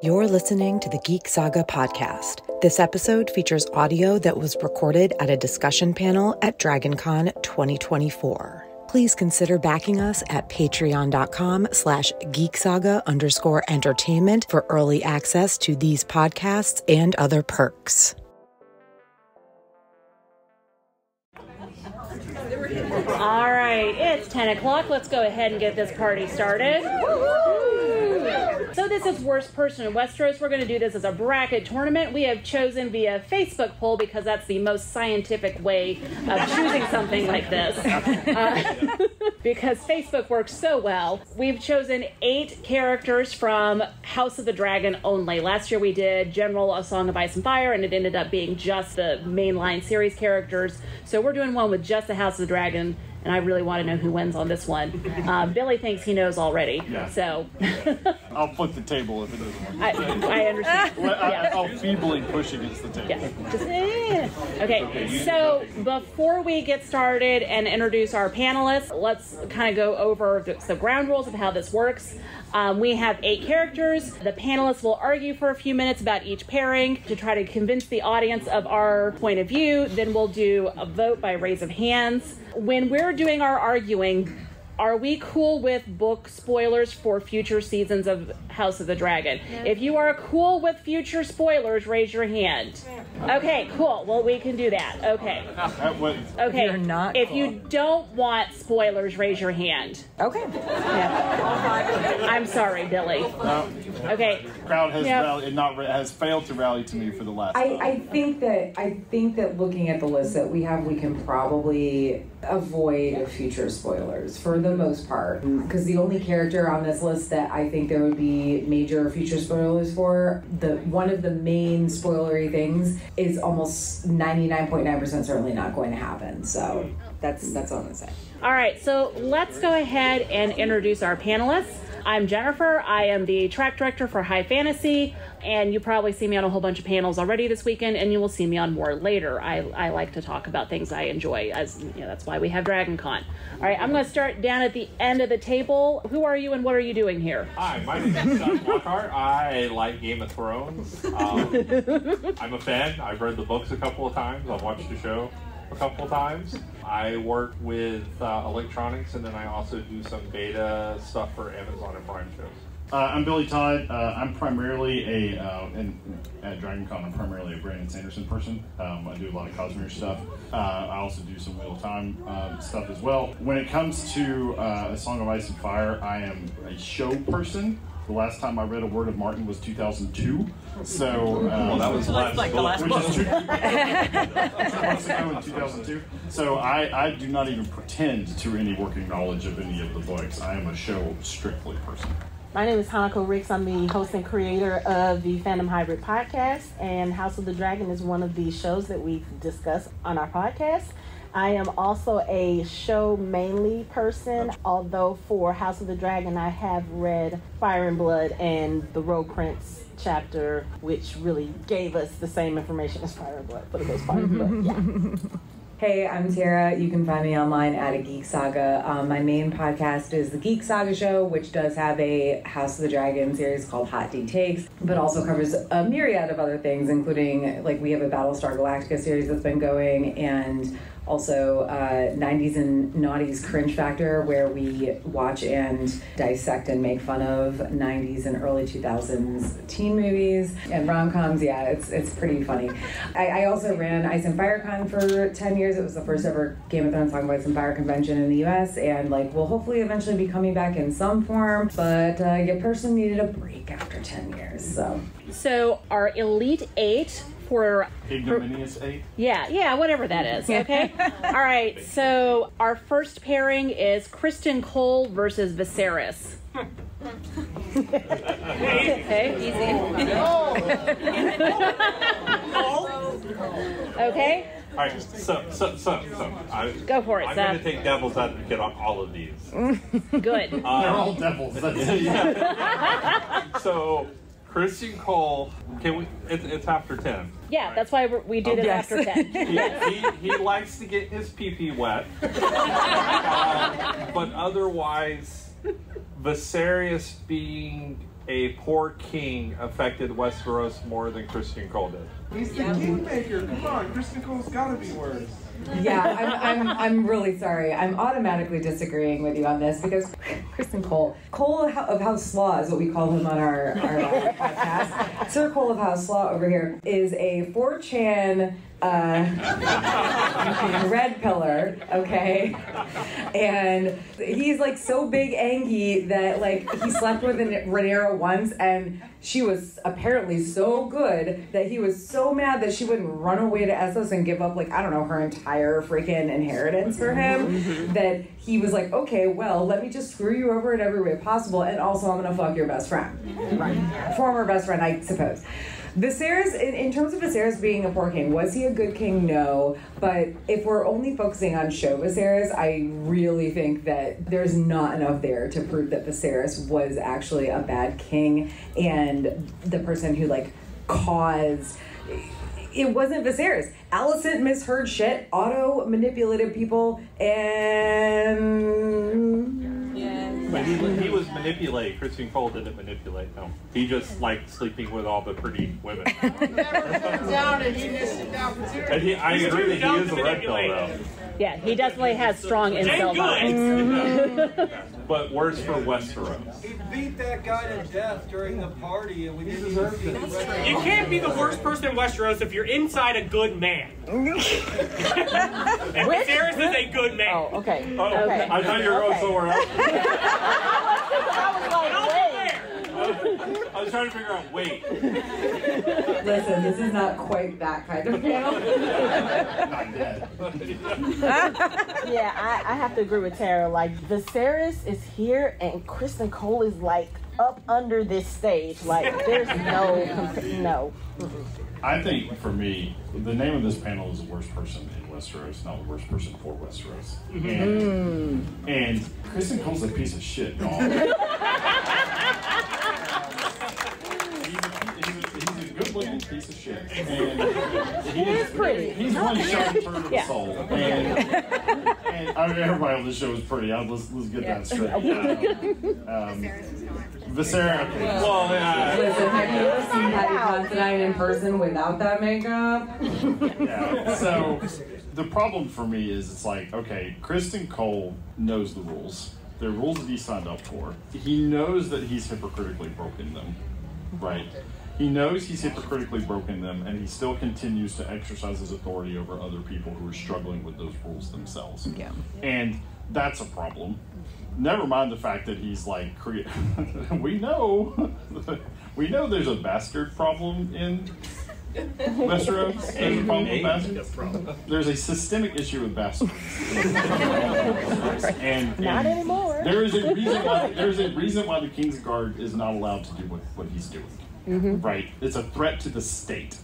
You're listening to the Geek Saga podcast. This episode features audio that was recorded at a discussion panel at DragonCon 2024. Please consider backing us at patreon.com/geeksaga_entertainment for early access to these podcasts and other perks. All right, it's 10 o'clock. Let's go ahead and get this party started. So this is worst person in Westeros. We're going to do this as a bracket tournament. We have chosen via Facebook poll because that's the most scientific way of choosing something like this. Because Facebook works so well. We've chosen 8 characters from House of the Dragon only. Last year we did General A Song of Ice and Fire, and it ended up being just the mainline series characters. So we're doing one with just the House of the Dragon, and I really want to know who wins on this one. Billy thinks he knows already, so... I'll flip the table if it doesn't work. I understand. I'll feebly push against the table. Yeah. Okay, so before we get started and introduce our panelists, let's kind of go over the ground rules of how this works. We have 8 characters. The panelists will argue for a few minutes about each pairing to try to convince the audience of our point of view. Then we'll do a vote by raise of hands. When we're doing our arguing, are we cool with book spoilers for future seasons of House of the Dragon? Yeah. If you are cool with future spoilers, raise your hand. Okay, cool. Well, we can do that. Okay. Okay. You're not if cool. you don't want spoilers, raise your hand. Okay. Yeah. I'm sorry, Billy. Okay. The crowd has has failed to rally to me for the last. I think that looking at the list that we have, we can probably avoid future spoilers for the most part, because the only character on this list that I think there would be major future spoilers for, one of the main spoilery things is almost 99.9% certainly not going to happen. So that's all I'm gonna say. All right, so let's go ahead and introduce our panelists. I'm Jennifer. I am the track director for High Fantasy, and you probably see me on a whole bunch of panels already this weekend, and you will see me on more later. I like to talk about things I enjoy, as you know, that's why we have DragonCon. All right, I'm going to start down at the end of the table. Who are you and what are you doing here? Hi, my name is John Lockhart. I like Game of Thrones. I'm a fan. I've read the books a couple of times. I've watched the show a couple of times. I work with electronics, and then I also do some beta stuff for Amazon and Prime shows. I'm Billy Todd. I'm primarily at DragonCon, I'm primarily a Brandon Sanderson person. I do a lot of Cosmere stuff. I also do some Wheel of Time stuff as well. When it comes to A Song of Ice and Fire, I am a show person. The last time I read A Word of Martin was 2002. So that was like the last book. 2 months ago in 2002. So I do not even pretend to any working knowledge of any of the books. I am a show strictly person. My name is Hanako Ricks. I'm the host and creator of the Fandom Hybrid podcast, and House of the Dragon is one of the shows that we discuss on our podcast. I am also a show mainly person, although for House of the Dragon I have read Fire and Blood and the Rogue Prince chapter, which really gave us the same information as Fire and Blood for the most part. But yeah. Hey, I'm Tara. You can find me online at a Geek Saga. My main podcast is the Geek Saga Show, which does have a House of the Dragon series called Hot D Takes, but also covers a myriad of other things, including, like, we have a Battlestar Galactica series that's been going, and also 90s and Naughties Cringe Factor, where we watch and dissect and make fun of 90s and early 2000s teen movies and rom-coms. Yeah, it's pretty funny. I also ran Ice and Fire Con for 10 years. It was the first ever Game of Thrones Song of Ice and Fire convention in the US, and we'll hopefully eventually be coming back in some form, but your person needed a break after 10 years. So our Elite 8 for Ignominious 8? Yeah, whatever that is, okay? All right, so our first pairing is Kristen Cole versus Viserys. Okay, easy. Okay? All right, so Go for it, I'm Seth. going to take devil's advocate on all of these. Good. They're all devils. So, Christian Cole, it's after 10. Yeah, that's why we do this after 10. He likes to get his pee-pee wet. But otherwise, Viserys being a poor king affected Westeros more than Christian Cole did. He's the kingmaker. Come on, Christian Cole's gotta be worse. Yeah, I'm really sorry. I'm automatically disagreeing with you on this because Kristen Cole of House Slaw is what we call him on our podcast. Sir Cole of House Slaw over here is a 4chan red pillar, okay? And he's like so big Angie that like he slept with Rhaenyra once and she was apparently so good that he was so mad that she wouldn't run away to Essos and give up like, I don't know, her entire freaking inheritance for him, that he was like, okay, well, let me just screw you over in every way possible and also I'm gonna fuck your best friend. Right. Former best friend, I suppose. Viserys, in terms of Viserys being a poor king, was he a good king? No. But if we're only focusing on show Viserys, I really think that there's not enough there to prove that Viserys was actually a bad king and the person who, like, caused... It wasn't Viserys. Alicent misheard shit, auto-manipulated people, and... But he was manipulated. Christian Cole didn't manipulate him. He just liked sleeping with all the pretty women. He never took down and he missed it down for serious. I agree that he is a red pill, though. Yeah, he definitely has strong incel vibes. But worse for Westeros. He beat that guy to death during the party and we didn't even see the rest. You can't be the worst person in Westeros if you're inside a good man. And Viserys is a good man. Oh, okay. Oh, okay. I thought you were going somewhere else. I was trying to figure out, wait. Listen, this is not quite that kind of panel. Not yet. Yeah, I have to agree with Tara. Like, Viserys is here and Kristen Cole is like up under this stage. Like, there's no. I think for me, the name of this panel is the worst person in Westeros, not the worst person for Westeros. And Kristen Cole's a piece of shit, y'all. He's a good-looking piece of shit. And He is pretty. He's one sharp turn of the soul. And I mean, everybody on this show is pretty. Let's get that straight. Viserys, okay. Well, Listen, have you ever seen Patty Considine in person without that makeup? Yeah. So the problem for me is it's like, okay, Kristen Cole knows the rules. They're rules that he signed up for. He knows that he's hypocritically broken them, right? He knows he's hypocritically broken them, and he still continues to exercise his authority over other people who are struggling with those rules themselves. Yeah. And that's a problem. Never mind the fact that he's like, we know there's a bastard problem in Westeros. There's a problem with bastards. There's a systemic issue with bastards. and Not anymore. There is a reason why the Kingsguard is not allowed to do what he's doing. Right? It's a threat to the state.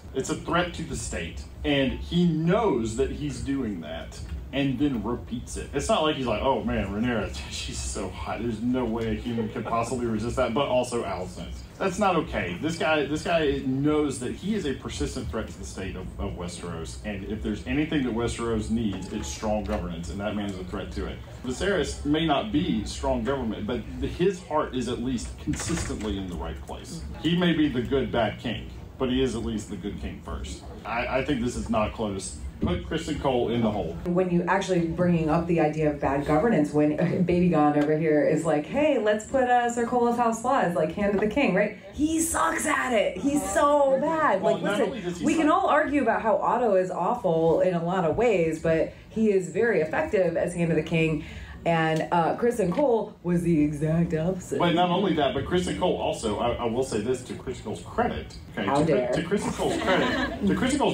And he knows that he's doing that and then repeats it. It's not like he's like, oh man, Rhaenyra, she's so hot. There's no way a human could possibly resist that, but also Alicent. That's not okay. This guy knows that he is a persistent threat to the state of Westeros, and if there's anything that Westeros needs, it's strong governance, and that man is a threat to it. Viserys may not be strong government, but his heart is at least consistently in the right place. He may be the good, bad king, but he is at least the good king first. I think this is not close. Put Kristen Cole in the hole. When you actually bringing up the idea of bad governance, when Baby Gone over here is like, hey, let's put Sir Cole of House Law as like hand of the king, right? He sucks at it. He's so bad. Well, like, listen, we can all argue about how Otto is awful in a lot of ways, but he is very effective as hand of the king. And Kristen Cole was the exact opposite. But not only that, but Kristen Cole also, I will say this to Kristen Cole's credit. Okay, to Kristen Cole's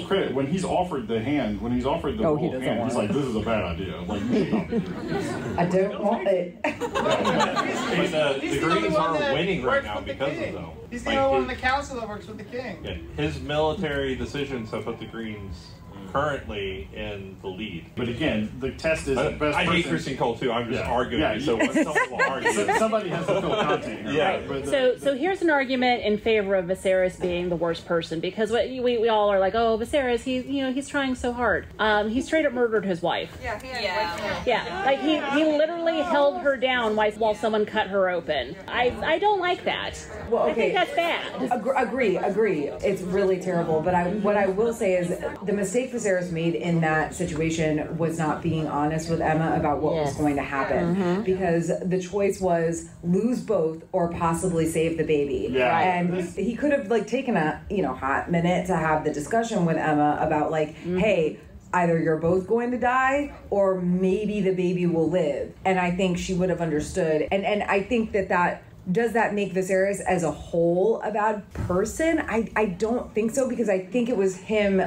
credit, when he's offered the hand, whole hand, he's like, this is a bad idea. Like, you should not be doing this. I don't want it. The Greens are winning right now because of them. He's the only one on the council that works with the king. Yeah, his military decisions have put the Greens currently in the lead. But again, the test is the best I hate person. Christine Cole too. I'm just arguing. Yeah, So when someone will argue, somebody has to fill content here. Yeah. Right? But So here's an argument in favor of Viserys being the worst person, because we all are like, oh, Viserys, he's trying so hard. He straight up murdered his wife. Yeah, like he literally held her down while someone cut her open. I don't like that. Well, okay. I think that's bad. Agree. It's really terrible. But what I will say is the mistake Viserys made in that situation was not being honest with Emma about what was going to happen, because the choice was lose both or possibly save the baby. Yeah. And he could have taken a hot minute to have the discussion with Emma about hey, either you're both going to die or maybe the baby will live. And I think she would have understood. And I think that does that make Viserys as a whole a bad person? I don't think so, because I think it was him.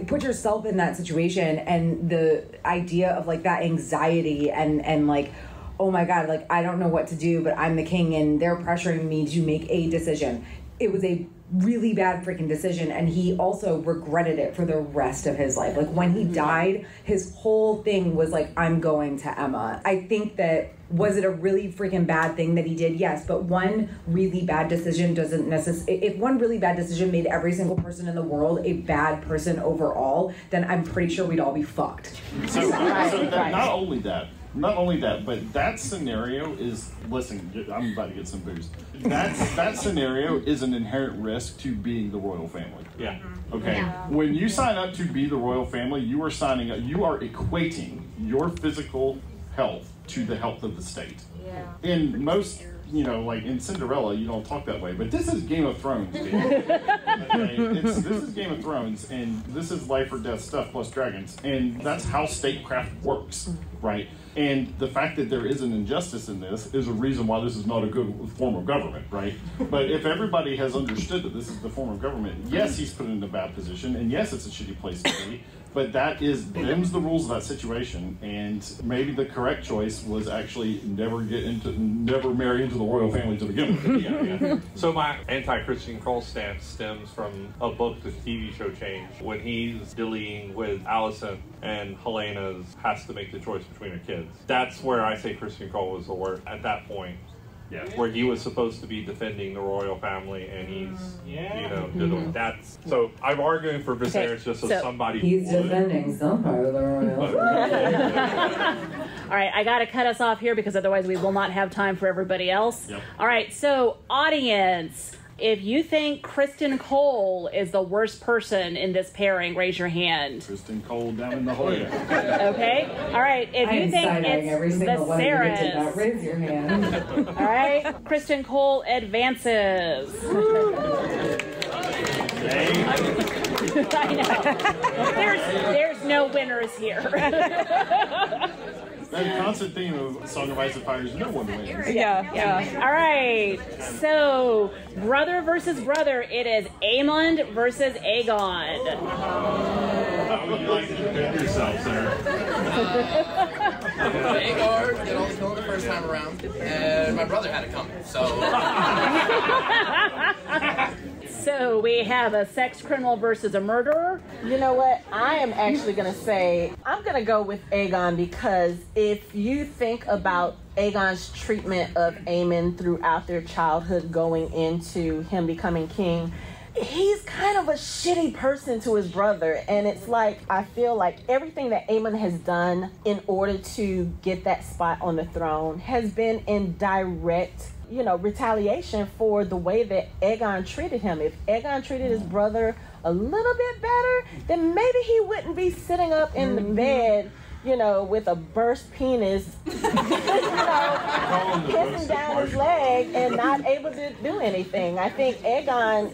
Put yourself in that situation and the idea of that anxiety and oh my God, I don't know what to do, but I'm the king and they're pressuring me to make a decision. It was a really bad freaking decision, and he also regretted it for the rest of his life. When he died, his whole thing was I'm going to Emma. I think that, was it a really freaking bad thing that he did? Yes, but one really bad decision doesn't necessarily... If one really bad decision made every single person in the world a bad person overall, then I'm pretty sure we'd all be fucked. Not only that, but that scenario is, listen, I'm about to get some booze. That scenario is an inherent risk to being the royal family. Yeah. Okay? Yeah. When you sign up to be the royal family, you are equating your physical health to the health of the state. Yeah. In most, in Cinderella, you don't talk that way, but this is Game of Thrones, dude. Okay? This is Game of Thrones, and this is life or death stuff plus dragons, and that's how statecraft works, right? And the fact that there is an injustice in this is a reason why this is not a good form of government, right? But if everybody has understood that this is the form of government, yes, he's put in a bad position, and yes, it's a shitty place to be, but them's the rules of that situation, and maybe the correct choice was actually never marry into the royal family to begin with. Yeah. So my anti-Christian Cole stance stems from a book the TV show Change, when he's dealing with Alicent and Helena's has to make the choice between her kids. That's where I say Christian Cole was the worst at that point. Yeah. Where he was supposed to be defending the royal family, and he's, that's... So I'm arguing for Viserys just as somebody he's would. Defending some part of the royal family. All right, I got to cut us off here because otherwise we will not have time for everybody else. Yep. All right, so audience... If you think Kristen Cole is the worst person in this pairing, raise your hand. Kristen Cole down in the Hoya. Okay. All right. If you think it's Viserys, raise your hand. All right. Kristen Cole advances. I know. There's no winners here. That constant theme of Song of Ice and Fire is no one wins. Yeah. All right. So, brother versus brother, it is Aemond versus Aegon. How would you like to defend yourself, sir? Aegon did all the killing the first time around, and my brother had it coming, so... So we have a sex criminal versus a murderer. You know what? I am actually going to say, I'm going to go with Aegon, because if you think about Aegon's treatment of Aemon throughout their childhood going into him becoming king, he's kind of a shitty person to his brother. And it's I feel like everything that Aemon has done in order to get that spot on the throne has been in direct retaliation for the way that Aegon treated him. If Aegon treated his brother a little bit better, then maybe he wouldn't be sitting up in the bed, with a burst penis, kissing down his leg and not able to do anything. I think Aegon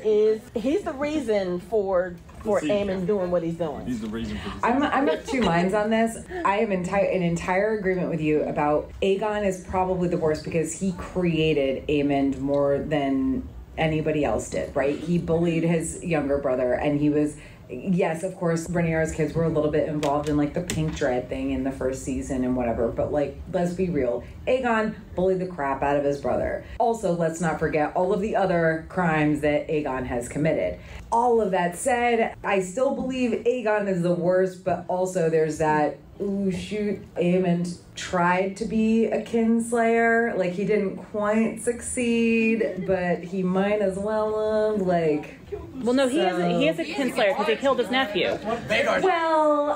he's the reason for Aemon doing what he's doing. He's the reason for this. I'm of two minds on this. I am in entire agreement with you about Aegon is probably the worst because he created Aemon more than anybody else did, right? He bullied his younger brother, and he was yes, of course, Rhaenyra's kids were a little bit involved in like the pink dread thing in the first season and whatever, but like, let's be real. Aegon bullied the crap out of his brother. Also, let's not forget all of the other crimes that Aegon has committed. All of that said, I still believe Aegon is the worst, but also there's that, ooh, shoot, Aemond tried to be a kinslayer. Like, he didn't quite succeed, but he might as well have, like... Well, no, he is a kinslayer because he killed his nephew. Well,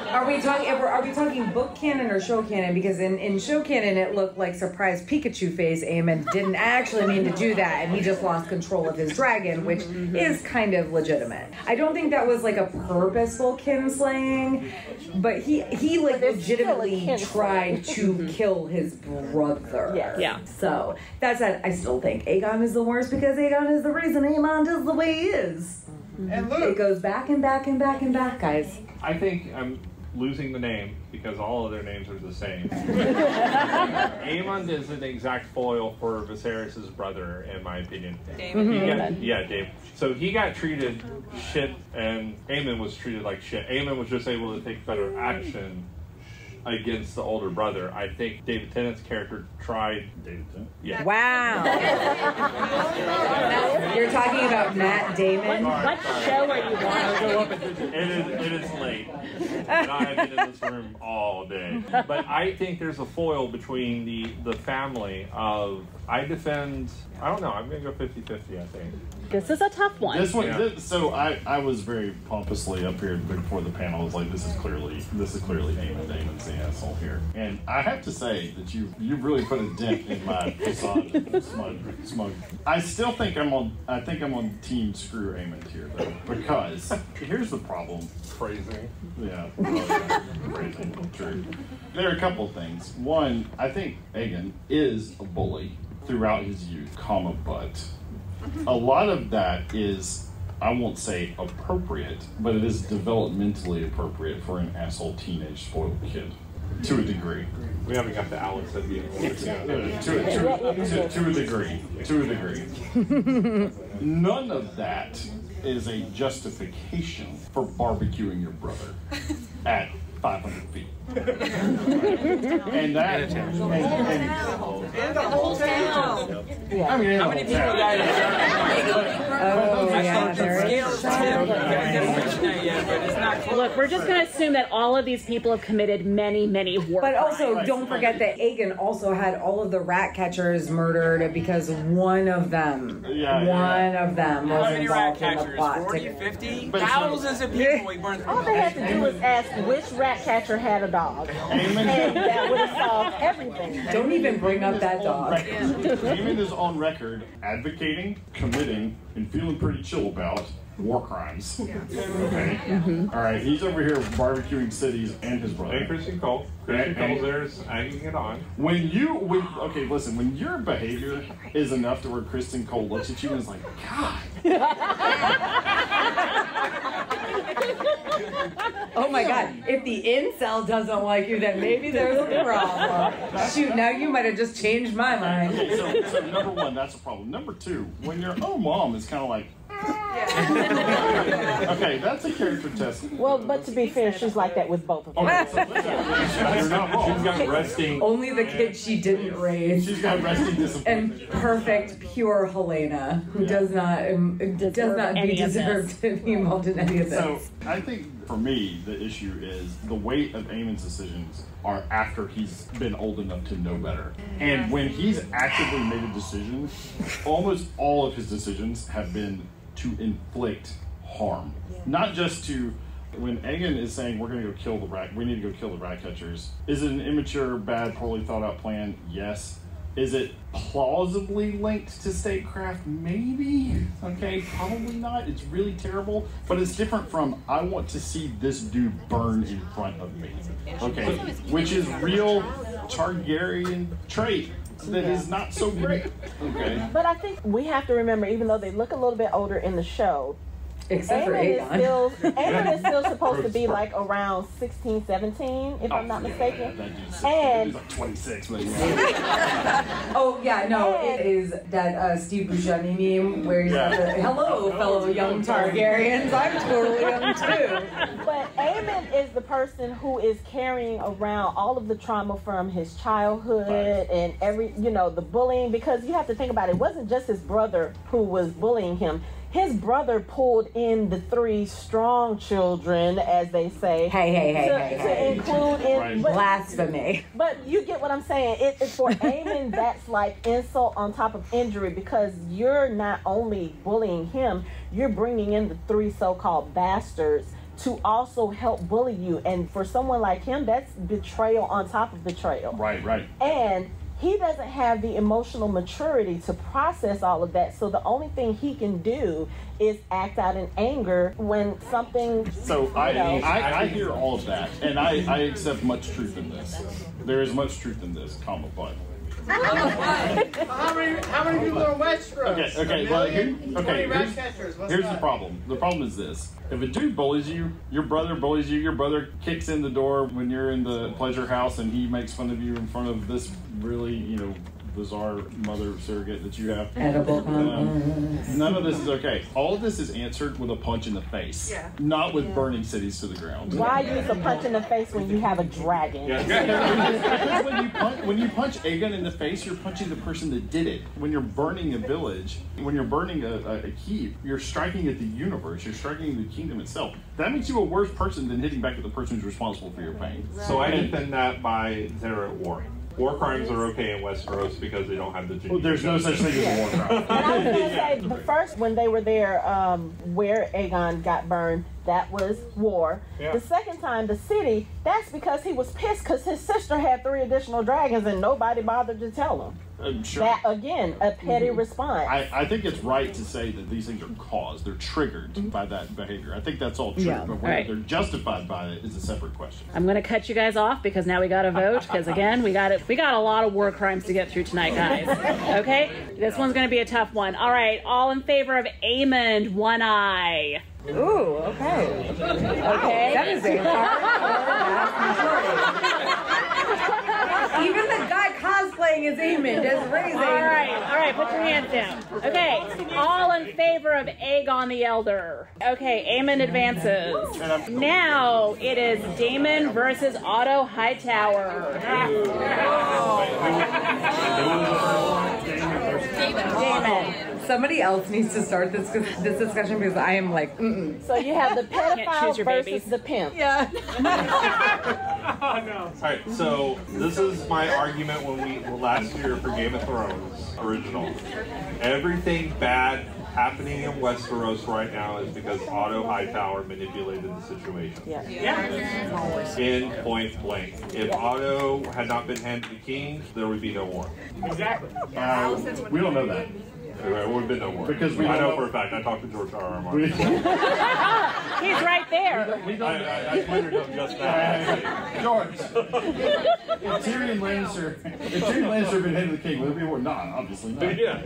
are we talking book canon or show canon? Because in show canon, it looked like surprise Pikachu face. Aemond didn't actually mean to do that, and he just lost control of his dragon, which is kind of legitimate. I don't think that was like a purposeful kinslaying, but he like legitimately tried to kill his brother. Yeah. So that's that. I still think Aegon is the worst because Aegon is the reason Aemond is the way he is. And look, it goes back and back and back and back, guys. I think I'm losing the name because all of their names are the same. Aemond is an exact foil for Viserys' brother, in my opinion. Daemon. So he got treated shit, and Aemond was treated like shit. Aemond was just able to take better action against the older brother. I think David Tennant's character tried. David Tennant? Yeah. Wow. You're talking about Matt Damon? What show are you watching? It is late. And I have been in this room all day. But I think there's a foil between the family of, I don't know, I'm going to go 50-50, I think. This is a tough one. So I was very pompously up here before the panel. I was like, this is clearly Aemond. Damon's the asshole here. And I have to say that you've really put a dent in my facade of smug. I still think I'm on team screw Aemond here though, because here's the problem. Phrasing. Yeah. Phrasing. True. There are a couple things. One, I think Aegon is a bully throughout his youth, but a lot of that is, I won't say appropriate, but it is developmentally appropriate for an asshole teenage spoiled kid. To a degree. We haven't got to Alex that being to a degree. None of that is a justification for barbecuing your brother at 500 feet. And that, and the whole town. I mean, how many people died? Look, we're just going to assume that all of these people have committed many, many war But also, crimes. don't forget that Aegon also had all of the rat catchers murdered because one of them was involved in the plot. 40, 50? Thousands of people we burned through. All they had to do was ask which rat catcher had a dog. And that would have solved everything. Don't even bring up that dog. Aemond is on record advocating, committing, and feeling pretty chill about war crimes. Okay? All right, he's over here barbecuing cities and his brother. And Christian Cole. Christian Cole's there is egging it on. When your behavior is enough to where Kristen Cole looks at you and is like, God. Oh my God, if the incel doesn't like you, then maybe there's a problem. Shoot, now you might have just changed my mind. Okay, so number one, that's a problem. Number two, when your own mom is kind of like, okay, that's a character test. Well, but to be fair, she's like that with both of them. Okay, so you're not wrong. She's got resting. Only the kid she didn't raise. She's got resting discipline. And perfect, pure Helena, who does not deserve to be involved in any of this. So I think for me, the issue is the weight of Aemon's decisions are after he's been old enough to know better. And when he's actively made a decision, almost all of his decisions have been to inflict harm. Not just to, when Aegon is saying we need to go kill the rat catchers, is it an immature, bad, poorly thought out plan? Yes. Is it plausibly linked to statecraft? Maybe. Okay, probably not. It's really terrible, but it's different from I want to see this dude burn in front of me. Okay, which is real Targaryen trait that is not so great. Okay. But I think we have to remember, even though they look a little bit older in the show, Except for Aemon is still supposed to be like around 16, 17, if I'm not mistaken. And he's like 26, but yeah. Oh yeah, no, it is that Steve Buscemi meme where he's like, "Hello, fellow young Targaryens. I'm totally young too." But Aemon is the person who is carrying around all of the trauma from his childhood and the bullying, because you have to think about it. It wasn't just his brother who was bullying him. His brother pulled in the 3 strong children, as they say. To include in blasphemy. But you get what I'm saying. It's for Aemon, that's like insult on top of injury, because you're not only bullying him, you're bringing in the 3 so-called bastards to also help bully you. And for someone like him, that's betrayal on top of betrayal. Right. And he doesn't have the emotional maturity to process all of that. So the only thing he can do is act out in anger when something... So I hear all of that, and I accept much truth in this. There is much truth in this, but... How many people are in Westeros? Here's the problem. The problem is this. If a dude bullies you, your brother kicks in the door when you're in the pleasure house and he makes fun of you in front of this really, bizarre mother surrogate that you have. Edible. None of this is okay. All of this is answered with a punch in the face, not with burning cities to the ground. Why use a punch in the face when you have a dragon? Because when you punch Aegon in the face, you're punching the person that did it. When you're burning a village, when you're burning a keep, you're striking at the universe. You're striking the kingdom itself. That makes you a worse person than hitting back at the person who's responsible for your pain. So I defend that by they're at war. War crimes are okay in Westeros because they don't have the... Well, there's no such thing as a war crime. And I was going to say, the first, when they were there, where Aegon got burned, that was war. Yeah. The second time, the city, that's because he was pissed because his sister had 3 additional dragons and nobody bothered to tell him. Sure. That, again, a petty response. I think it's right to say that these things are caused. They're triggered by that behavior. I think that's all true. Yeah. But whether they're justified by it is a separate question. I'm going to cut you guys off because now we got to vote. Because again, we got a lot of war crimes to get through tonight, guys. Okay? This one's going to be a tough one. All right. All in favor of Aemond, 1 eye. Ooh, okay. Okay. That is a even the guy cosplaying as Aemond is raising. All right, put your hands down. Okay, all in favor of Aegon the Elder. Okay, Aemond advances. Now it is Daemon versus Otto Hightower. Daemon. Somebody else needs to start this discussion because I am like, So you have the pedophile versus the pimp. Yeah. Oh no. All right, so this is my argument last year for Game of Thrones original. Everything bad happening in Westeros right now is because Otto Hightower manipulated the situation. In point blank. If Otto had not been handed the king, there would be no war. Exactly. We don't know that. There would have been no war. Because I know for a fact. I talked to George R.R. Martin. He's right there. I cleared up just that. George, if Tyrion Lannister had been head of the king, would there be a war? No, obviously not. Yeah.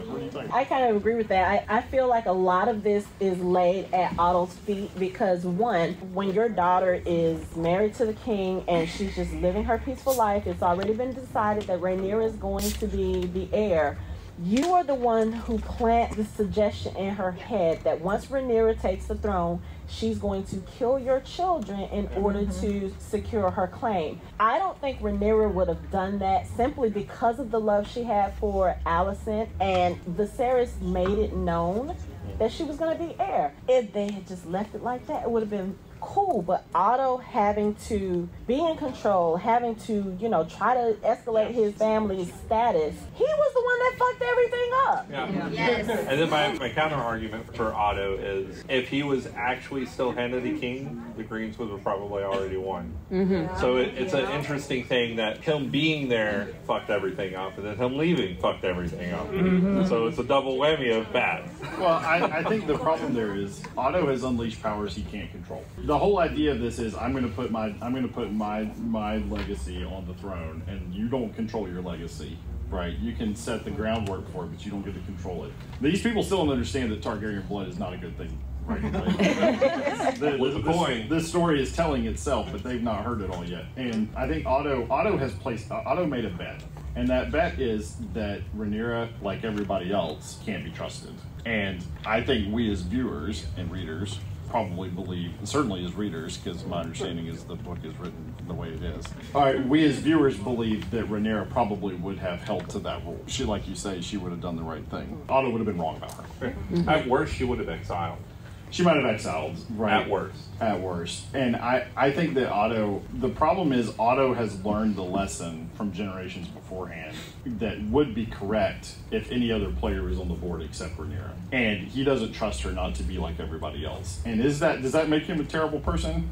What do you think? I kind of agree with that. I feel like a lot of this is laid at Otto's feet because, one, when your daughter is married to the king and she's just living her peaceful life, it's already been decided that Rhaenyra is going to be the heir. You are the one who planted the suggestion in her head that once Rhaenyra takes the throne, she's going to kill your children in order to secure her claim. I don't think Rhaenyra would have done that simply because of the love she had for Alicent, and Viserys made it known that she was going to be heir. If they had just left it like that, it would have been cool. But Otto having to be in control, having to, try to escalate his family's status, he was the one that fucked everything up. Yeah. Yes. And then my counter argument for Otto is if he was actually still handed the king, the Greens would have probably already won. So it's an interesting thing that him being there fucked everything up, and then him leaving fucked everything up. So it's a double whammy of bad. Well, I think the problem there is Otto has unleashed powers he can't control. The whole idea of this is I'm going to put my legacy on the throne, and you don't control your legacy, right? You can set the groundwork for it, but you don't get to control it. These people still don't understand that Targaryen blood is not a good thing Right. This story is telling itself, but they've not heard it all yet. And I think Otto made a bet. And that bet is that Rhaenyra, like everybody else, can't be trusted. And I think we as viewers and readers probably believe, certainly as readers, because my understanding is the book is written the way it is. All right, we as viewers believe that Rhaenyra probably would have held to that rule. She, like you say, she would have done the right thing. Otto would have been wrong about her. At worst, she would have exiled. She might have exiled, right? At worst. And I think that Otto, the problem is Otto has learned the lesson from generations beforehand that would be correct if any other player was on the board except Rhaenyra. And he doesn't trust her not to be like everybody else. And does that make him a terrible person?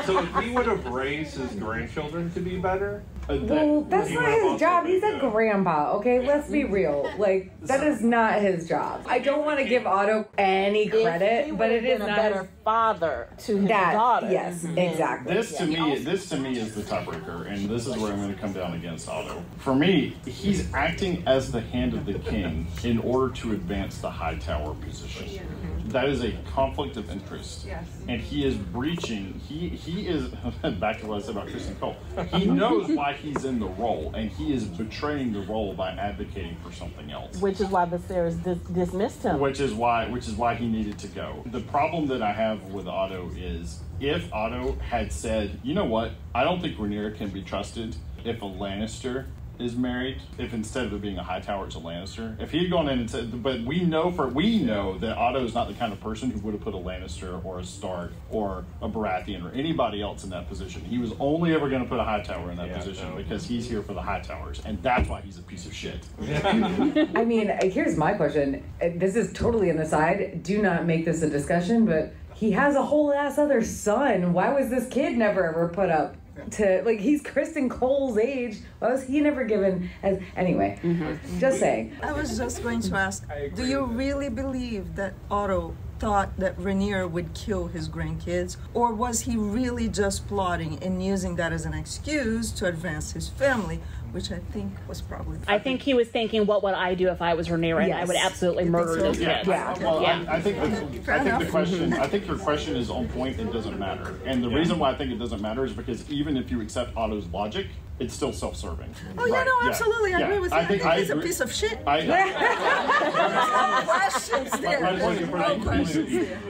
So if he would have raised his grandchildren to be better, well, that's not his job. He's a grandpa, okay? Let's be real. Like, that is not his job. I don't want to give Otto any credit, but it is a not better father to his daughter. Yes, exactly. This to me is the tiebreaker, and this is where I'm going to come down against Otto. For me, he's acting as the hand of the king in order to advance the high tower position. That is a conflict of interest. Yes. And he is breaching, he is, back to what I said about Kristen Cole, he knows why he's in the role, and he is betraying the role by advocating for something else. Which is why Viserys dismissed him. Which is why he needed to go. The problem that I have with Otto is, if Otto had said, you know what, I don't think Rhaenyra can be trusted if a Lannister is married, if instead of it being a Hightower, it's a Lannister. If he had gone in and said, but we know that Otto is not the kind of person who would have put a Lannister or a Stark or a Baratheon or anybody else in that position. He was only ever going to put a Hightower in that position because he's here for the Hightowers, and that's why he's a piece of shit. I mean, here's my question. This is totally an aside. Do not make this a discussion, but he has a whole ass other son. Why was this kid never ever put up to, like, he's Kristen Cole's age. Why was he never given as, anyway, just saying. I was just going to ask, do you really believe that Otto thought that Rhaenyra would kill his grandkids, or was he really just plotting and using that as an excuse to advance his family, which I think was probably... I think he was thinking, what would I do if I was Rhaenyra? Yes. I would absolutely murder this kid. Well, I think your question is on point and doesn't matter. And the reason why I think it doesn't matter is because even if you accept Otto's logic, it's still self-serving. Oh, yeah, no, absolutely. I agree with you. I think he's a piece of shit. No questions there.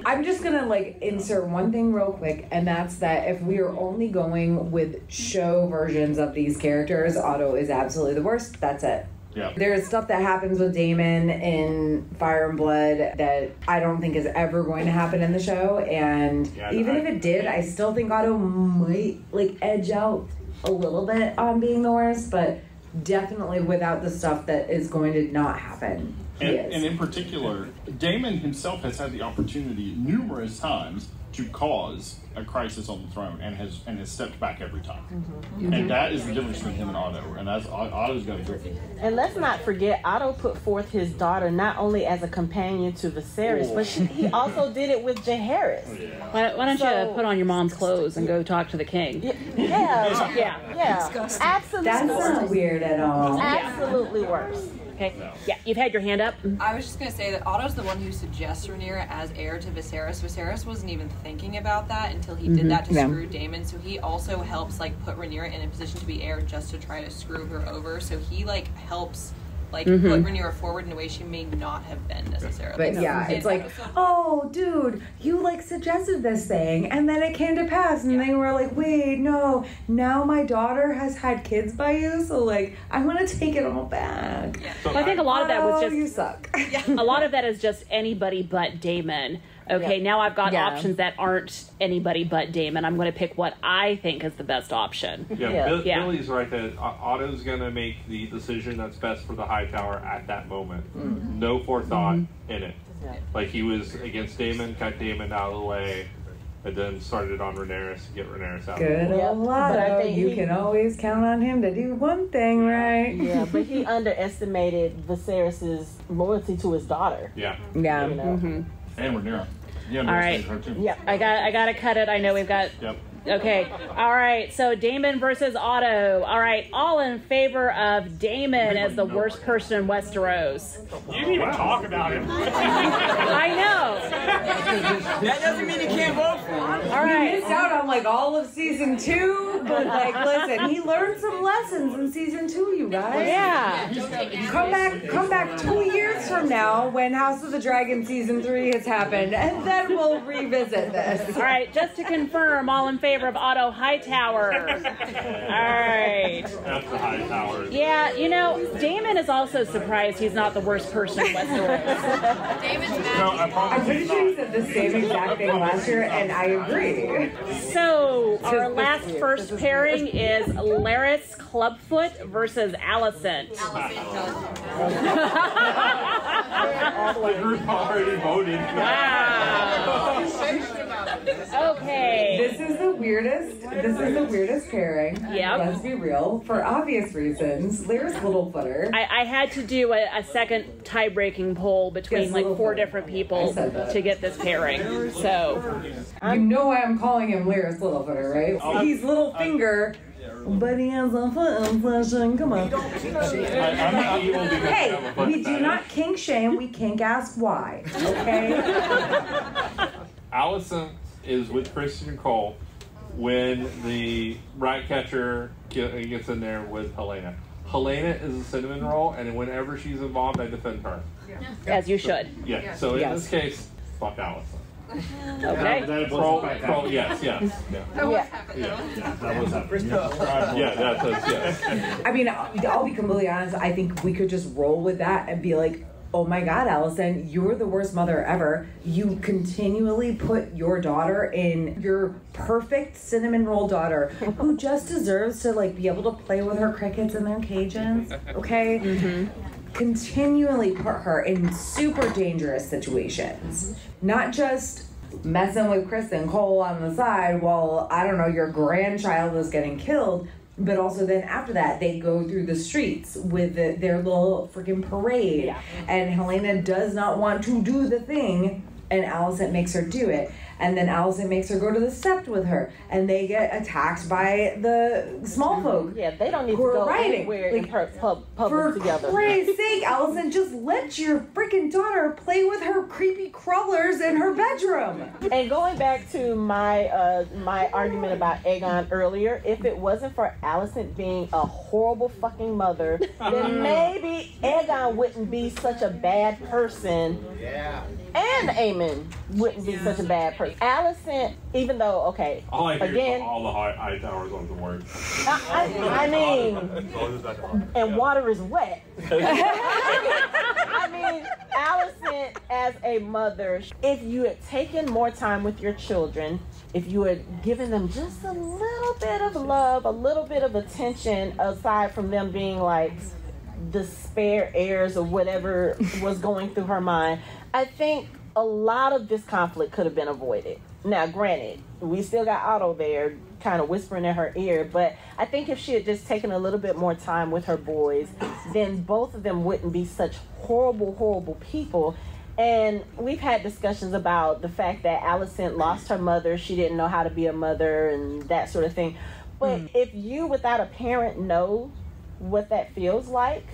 I'm just gonna insert one thing real quick, and that's that if we are only going with show versions of these characters, Otto is absolutely the worst. That's it. Yeah. There's stuff that happens with Daemon in Fire and Blood that I don't think is ever going to happen in the show, and even if it did, I still think Otto might edge out a little bit on being the worst, but definitely without the stuff that is going to not happen. And in particular, Daemon himself has had the opportunity numerous times to cause a crisis on the throne and has stepped back every time. And that is the difference between him and Otto. And Otto's got to go through. And let's not forget, Otto put forth his daughter not only as a companion to Viserys, but he also did it with Jaehaerys. Why don't you put on your mom's clothes and go talk to the king? Yeah. Absolutely. That's not weird at all. Absolutely worse. Okay. Yeah, you've had your hand up. I was just going to say that Otto's the one who suggests Rhaenyra as heir to Viserys. Viserys wasn't even thinking about that until he did that to screw Daemon. So he also helps put Rhaenyra in a position to be heir just to try to screw her over. So he helps put Rhaenyra forward in a way she may not have been necessarily. But it's oh, dude, you suggested this thing, and then it came to pass, and they were like, wait, no, now my daughter has had kids by you, so I'm gonna take it all back. Yeah. So I think a lot of that was just you suck. A lot of that is just anybody but Daemon. Okay, now I've got options that aren't anybody but Daemon. I'm going to pick what I think is the best option. Billy's right that Otto's going to make the decision that's best for the Hightower at that moment. No forethought in it. He was against Daemon, cut Daemon out of the way, and then started on Rhaenyra to get Rhaenyra out of the way. Good old Otto. You can always count on him to do one thing right. Yeah, but he underestimated Viserys' loyalty to his daughter. Yeah. Yeah. And Rhaenyra. All right. Her too. I got to cut it. I know we've got Okay. All right. So Daemon versus Otto. All right. All in favor of Daemon as the worst person in Westeros. You didn't even talk about him. I know. That doesn't mean you can't vote for him. All right. He missed out on like all of season 2, but like, listen, he learned some lessons in season 2, you guys. Yeah. Come back 2 years from now when House of the Dragon season 3 has happened, and then we'll revisit this. All right. Just to confirm, all in favor of Otto Hightower. All right. That's the Hightower. Yeah. You know, Daemon is also surprised he's not the worst person in Westeros. Damon's No, mad. I promise I'm pretty he's sure he not. said the same exact thing last year, and I agree. So our last first pairing is Larys Clubfoot versus Alicent. The group already voted. Wow. Okay. This is the weirdest pairing. Yep. Let's be real. For obvious reasons, Larys Littlefooter. I had to do a second tie-breaking poll between Yes, like 4 Littlefoot. different people I said that. to get this pairing. So You know why I'm calling him Larys Littlefooter, right? He's Littlefinger, but he has a foot in flesh and come on. I'm not evil because I have a Hey, foot we do fetish. not kink shame, we kink ask why, okay? Alicent is with Christian Cole when the rat catcher gets in there with Helena. Helena is a cinnamon roll, and whenever she's involved, I defend her. as you should. Yeah. So in Yes. this case, fuck Alicent. Okay. That was Roll, back roll, out. yes. Yeah. That was happening. Yeah, that was happening. Yeah, that's yes. I mean, I'll be completely honest, I think we could just roll with that and be like, oh my God, Alicent, you're the worst mother ever. You continually put your daughter in your perfect cinnamon roll daughter who just deserves to like be able to play with her crickets in their cages, okay? Continually put her in super dangerous situations. Not just messing with Kristen Cole on the side while, I don't know, your grandchild is getting killed, but also then after that, they go through the streets with their little freaking parade. Yeah. And Helena does not want to do the thing, and Alicent makes her do it. And then Alicent makes her go to the Sept with her, and they get attacked by the small folk. Yeah, they don't need to who are go riding. anywhere Like, in public For together. Christ's sake, Alicent, just let your freaking daughter play with her creepy crawlers in her bedroom. And going back to my my argument about Aegon earlier, if it wasn't for Alicent being a horrible fucking mother, then maybe Aegon wouldn't be such a bad person. Yeah. And Aemon wouldn't be such a bad person. Alicent, even though, okay, All I hear again, is all the high towers on the word. I mean, and water is wet. I mean, Alicent as a mother, if you had taken more time with your children, if you had given them just a little bit of love, a little bit of attention, aside from them being like the spare heirs or whatever was going through her mind, I think a lot of this conflict could have been avoided. Now, granted, we still got Otto there kind of whispering in her ear, but I think if she had just taken a little bit more time with her boys, then both of them wouldn't be such horrible, horrible people. And we've had discussions about the fact that Alicent lost her mother, she didn't know how to be a mother and that sort of thing. But if you, without a parent, know what that feels like,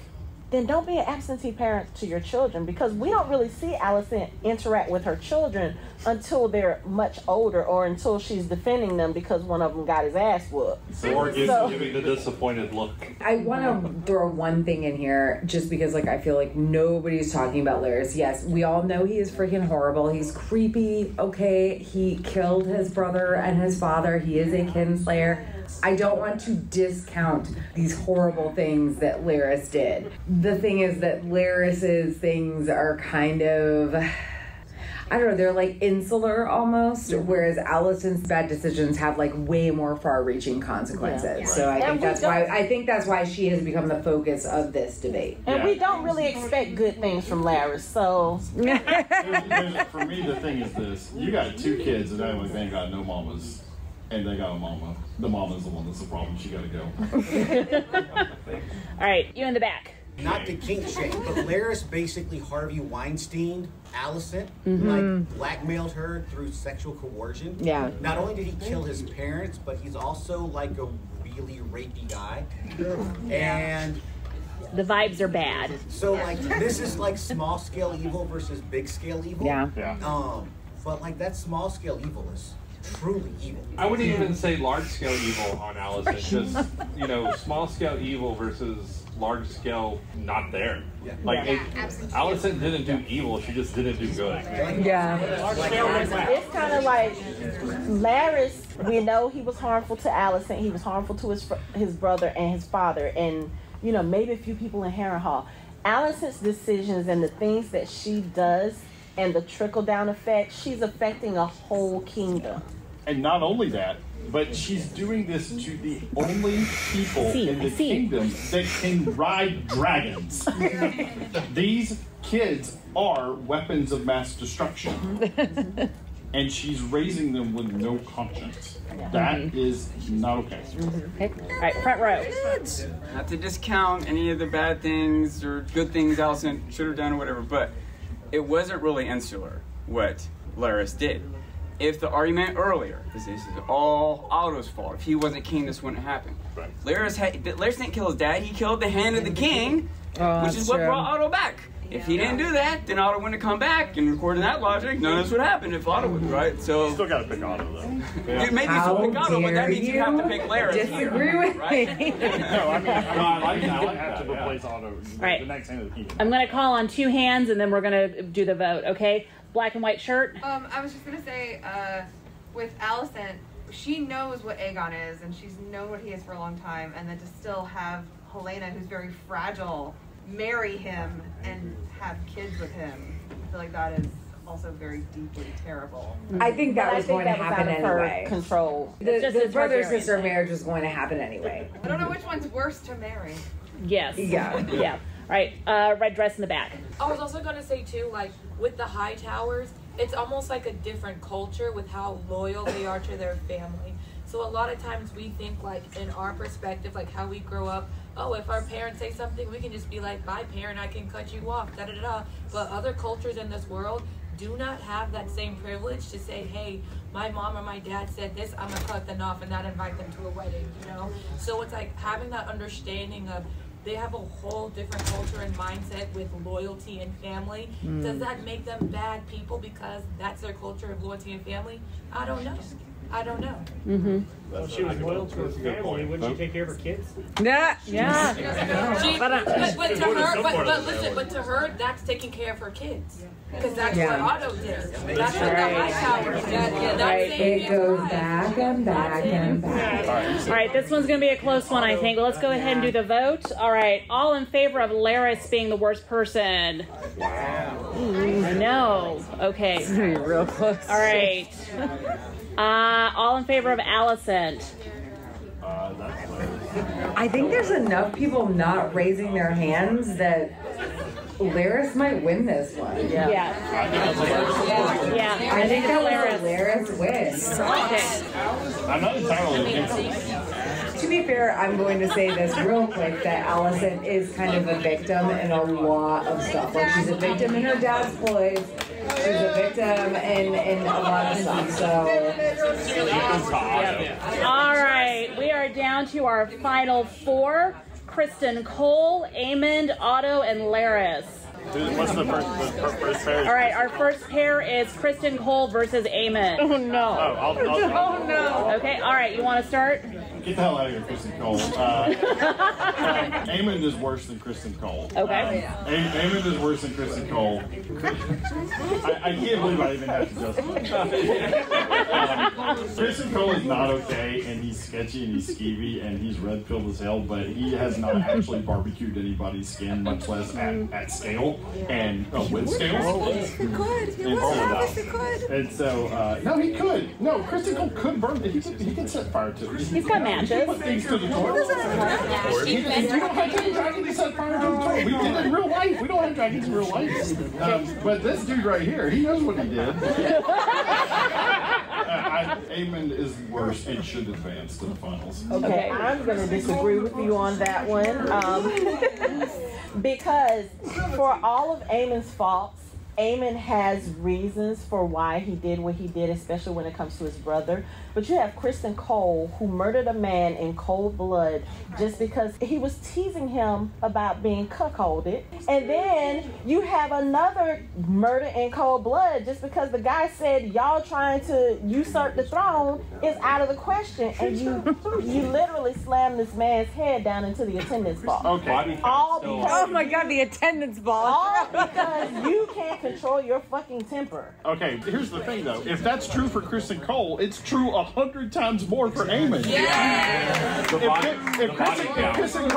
then don't be an absentee parent to your children, because we don't really see Alicent interact with her children until they're much older or until she's defending them because one of them got his ass whooped. Or giving the disappointed look. I want to throw one thing in here just because like I feel like nobody's talking about Larys. Yes, we all know he is freaking horrible. He's creepy. Okay, he killed his brother and his father. He is a kinslayer. I don't want to discount these horrible things that Larys did. The thing is that Larys's things are kind of, I don't know, they're like insular almost, whereas Alicent's bad decisions have like way more far-reaching consequences. Yeah. So I think that's why she has become the focus of this debate. And we don't really expect good things from Larys, so For me, the thing is this: you got 2 kids, and they ain't got no mamas. And they got a mama. The mama's the one that's the problem. She got to go. All right, you in the back. not to kink shame, but Larys basically Harvey Weinstein Alicent, like blackmailed her through sexual coercion. Yeah. Not only did he kill his parents, but he's also like a really rapey guy. And the vibes are bad. So like this is like small scale evil versus big scale evil. Yeah. But like that small scale evil is truly evil. I wouldn't even say large scale evil on Alicent. Just small scale evil versus large scale not there. Like Alicent didn't do evil; she just didn't do good. It's kind of like Larys. We know he was harmful to Alicent. He was harmful to his brother and his father, and maybe a few people in Harrenhal. Alicent's decisions and the things that she does and the trickle down effect, she's affecting a whole kingdom. And not only that, but she's doing this to the only people in the kingdom that can ride dragons. These kids are weapons of mass destruction. And she's raising them with no conscience. That is not okay. All right, front row. Not to discount any of the bad things or good things Alicent should have done or whatever, but it wasn't really insular what Larys did. If the argument earlier is this is all Otto's fault, if he wasn't king, this wouldn't happen. Right. Larys didn't kill his dad, he killed the hand of the king, which is what brought Otto back. If he didn't do that, then Otto wouldn't have come back, and according to that logic, none of this would happen if Otto was right. So still got to pick Otto though. Yeah. Maybe still pick Otto, but that means you have to pick Larys. Disagree with me. No, I mean, I have to replace Otto. Right. The next hand of the kingdom. I'm going to call on 2 hands, and then we're going to do the vote. Okay, black and white shirt. I was just going to say, with Alicent, she knows what Aegon is, and she's known what he is for a long time, and then to still have Helena, who's very fragile, marry him and have kids with him, I feel like that is also very deeply terrible. I think that was going to happen anyway. Control. The brother-sister marriage was going to happen anyway. I don't know which one's worse to marry. Yes. Yeah. Yeah. Right. Red dress in the back. I was also going to say, too, like, with the High Towers, it's almost like a different culture with how loyal they are to their family. So a lot of times we think, like, in our perspective, like how we grow up, oh, if our parents say something, we can just be like, bye, parent, I can cut you off, da-da-da-da. But other cultures in this world do not have that same privilege to say, hey, my mom or my dad said this, I'm going to cut them off and not invite them to a wedding, So it's like having that understanding of they have a whole different culture and mindset with loyalty and family. Does that make them bad people because that's their culture of loyalty and family? I don't know. Well, she was loyal to her family. Wouldn't she take care of her kids? Yeah. But to her, that's taking care of her kids. Because that's what Otto did. That's what the High Towers did. It goes back and back and back. All right, this one's going to be a close one, I think. Well, let's go ahead and do the vote. All right, all in favor of Larys being the worst person? Wow. No. Okay. This is going to be real close. All right. All in favor of Alicent? I think there's enough people not raising their hands that Larys might win this one. Yeah. I think that Larys wins. Okay. I'm not entirely To be fair, I'm going to say this real quick that Alicent is kind of a victim in a lot of stuff. Like she's a victim in her dad's ploys. She's a victim in a lot of stuff. So. All right, we are down to our final 4. Kristen Cole, Aemond, Otto, and Larys. What's the first pair? All right, our first pair is Kristen Cole versus Aemond. Oh, no. Oh, no. Okay, all right, you want to start? Get the hell out of here, Kristen Cole. Aemond is worse than Kristen Cole. Okay. Aemond is worse than Kristen Cole. I can't believe I even have to justify. Kristen Cole is not okay, and he's sketchy, and he's skeevy, and he's red-pilled as hell, but he has not actually barbecued anybody's skin, much less at scale, and with scale. He could. And so, no, he could. No, Kristen Cole could burn. He could set fire to it. He's got matches. He put things to the torch. We don't have any dragons to set fire to the torch. We did it in real life. We don't have dragons in real life. But this dude right here, he knows what he did. Aemond is worse and should advance to the finals. Okay, I'm going to disagree with you on that one. Because for all of Aemon's faults, Aemon has reasons for why he did what he did, especially when it comes to his brother. But you have Kristen Cole, who murdered a man in cold blood just because he was teasing him about being cuckolded. And then you have another murder in cold blood just because the guy said y'all trying to usurp the throne is out of the question. And you literally slammed this man's head down into the attendance box. Okay. All because, oh my God, the attendance box. all because you can't control your fucking temper. Okay, here's the thing though. If that's true for Kristen Cole, it's true 100 times more for Aemon. Yeah. If Kristen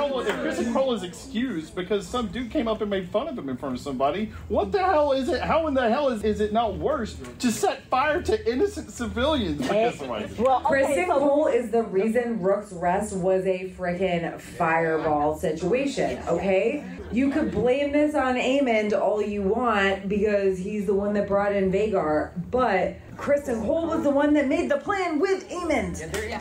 Cole is excused because some dude came up and made fun of him in front of somebody, what the hell is it? How in the hell is it not worse to set fire to innocent civilians? Kristen Cole is the reason Rook's Rest was a freaking fireball situation, okay? You could blame this on Aemon all you want because he's the one that brought in Vhagar, but Kristen Cole was the one that made the plan with Aemon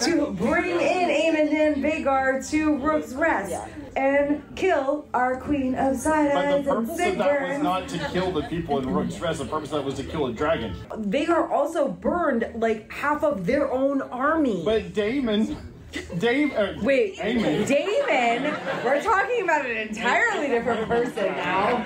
to bring in Aemon and Vhagar to Rook's Rest and kill our Queen of Side-Eyes. But the purpose of that was not to kill the people in Rook's Rest. The purpose of that was to kill a dragon. Vhagar also burned like half of their own army. But Daemon, Damon, we're talking about an entirely different person now.